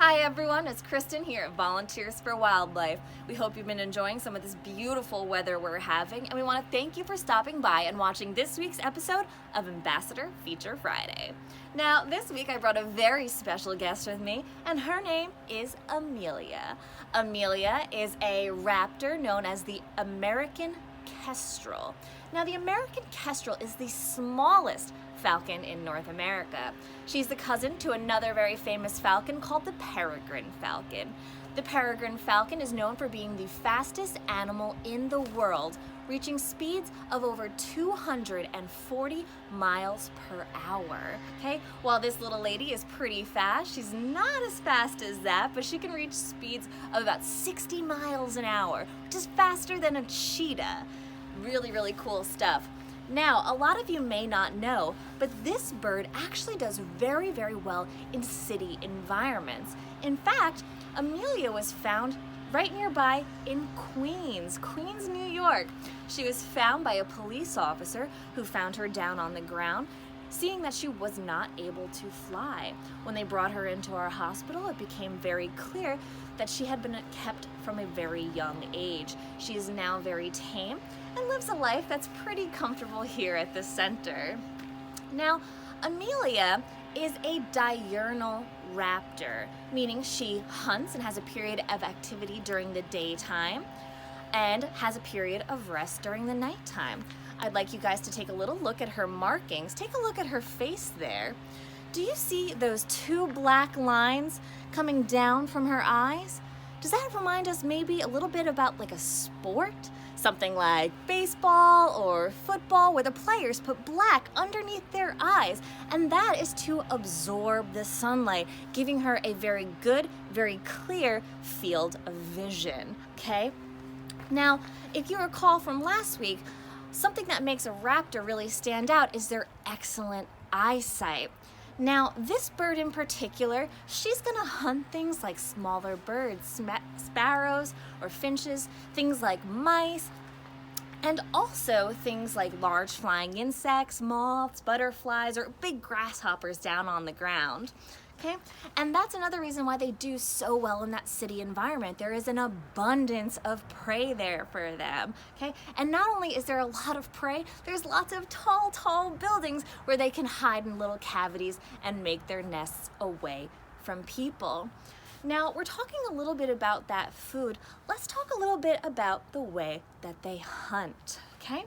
Hi everyone, it's Kristen here at Volunteers for Wildlife. We hope you've been enjoying some of this beautiful weather we're having, and we want to thank you for stopping by and watching this week's episode of Ambassador Feature Friday. Now, this week I brought a very special guest with me, and her name is Amelia. Amelia is a raptor known as the American Kestrel. Now, the American Kestrel is the smallest falcon in North America. She's the cousin to another very famous falcon called the peregrine falcon. The peregrine falcon is known for being the fastest animal in the world, reaching speeds of over 240 miles per hour. Okay, while this little lady is pretty fast, she's not as fast as that, but she can reach speeds of about 60 miles an hour, which is faster than a cheetah. Really, really cool stuff. Now, a lot of you may not know, but this bird actually does very, very well in city environments. In fact, Amelia was found right nearby in Queens, New York. She was found by a police officer who found her down on the ground, seeing that she was not able to fly. When they brought her into our hospital, it became very clear that she had been kept from a very young age. She is now very tame and lives a life that's pretty comfortable here at the center. Now, Amelia is a diurnal raptor, meaning she hunts and has a period of activity during the daytime and has a period of rest during the nighttime. I'd like you guys to take a little look at her markings. Take a look at her face there. Do you see those two black lines coming down from her eyes? Does that remind us maybe a little bit about like a sport? Something like baseball or football, where the players put black underneath their eyes, and that is to absorb the sunlight, giving her a very good, very clear field of vision, okay? Now, if you recall from last week, something that makes a raptor really stand out is their excellent eyesight. Now, this bird in particular, she's gonna hunt things like smaller birds, sparrows or finches, things like mice, and also things like large flying insects, moths, butterflies, or big grasshoppers down on the ground. Okay, and that's another reason why they do so well in that city environment. There is an abundance of prey there for them. Okay, and not only is there a lot of prey, there's lots of tall buildings where they can hide in little cavities and make their nests away from people. Now, we're talking a little bit about that food. Let's talk a little bit about the way that they hunt, okay?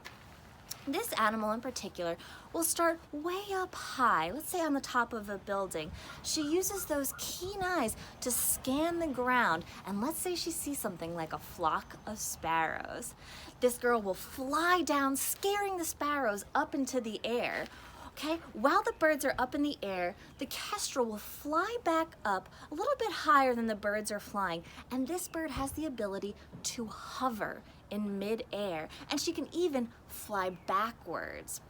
This animal in particular will start way up high, let's say on the top of a building. She uses those keen eyes to scan the ground, and let's say she sees something like a flock of sparrows. This girl will fly down, scaring the sparrows up into the air. Okay, while the birds are up in the air, the kestrel will fly back up a little bit higher than the birds are flying, and this bird has the ability to hover in mid-air, and she can even fly backwards.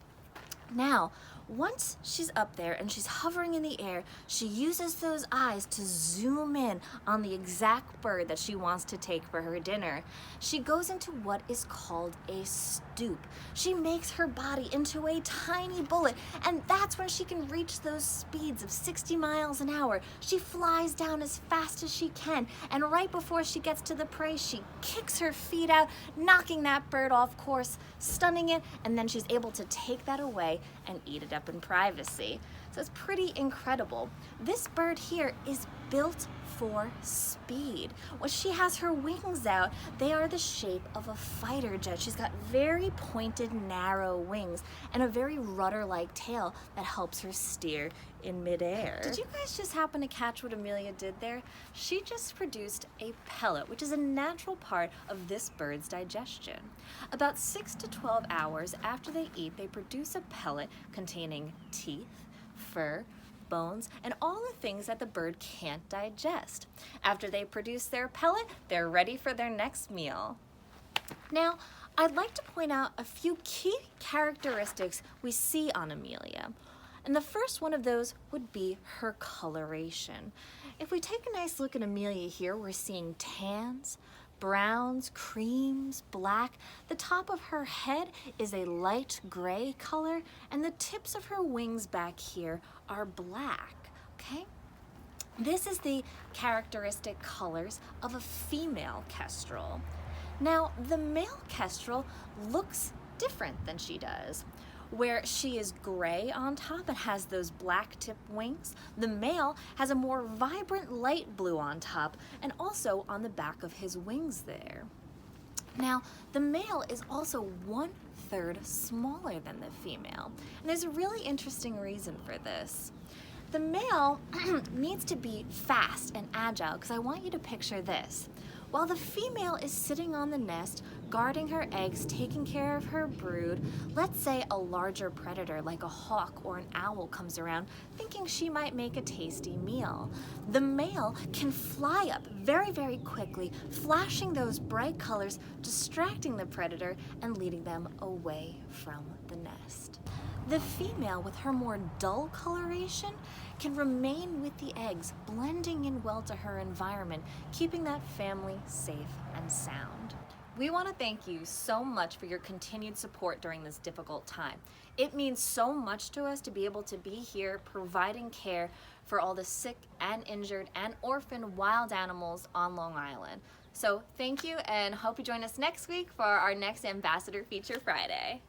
Now, once she's up there and she's hovering in the air, she uses those eyes to zoom in on the exact bird that she wants to take for her dinner. She goes into what is called a stoop. She makes her body into a tiny bullet, and that's when she can reach those speeds of 60 miles an hour. She flies down as fast as she can, and right before she gets to the prey, she kicks her feet out, knocking that bird off course, stunning it, and then she's able to take that away and eat it up in privacy. So it's pretty incredible. This bird here is built for speed. When she has her wings out, they are the shape of a fighter jet. She's got very pointed, narrow wings and a very rudder-like tail that helps her steer in midair. Did you guys just happen to catch what Amelia did there? She just produced a pellet, which is a natural part of this bird's digestion. About 6 to 12 hours after they eat, they produce a pellet containing teeth, fur, bones, and all the things that the bird can't digest. After they produce their pellet, they're ready for their next meal. Now, I'd like to point out a few key characteristics we see on Amelia. And the first one of those would be her coloration. If we take a nice look at Amelia here, we're seeing tans, browns, creams, black. The top of her head is a light gray color, and the tips of her wings back here are black, okay? This is the characteristic colors of a female kestrel. Now, the male kestrel looks different than she does. Where she is gray on top and has those black tip wings, the male has a more vibrant light blue on top and also on the back of his wings there. Now, the male is also 1/3 smaller than the female, and there's a really interesting reason for this. The male needs to be fast and agile, because I want you to picture this. While the female is sitting on the nest, guarding her eggs, taking care of her brood, let's say a larger predator like a hawk or an owl comes around, thinking she might make a tasty meal. The male can fly up very, very quickly, flashing those bright colors, distracting the predator and leading them away from the nest. The female, with her more dull coloration, can remain with the eggs, blending in well to her environment, keeping that family safe and sound. We want to thank you so much for your continued support during this difficult time. It means so much to us to be able to be here providing care for all the sick and injured and orphaned wild animals on Long Island. So thank you, and hope you join us next week for our next Ambassador Feature Friday.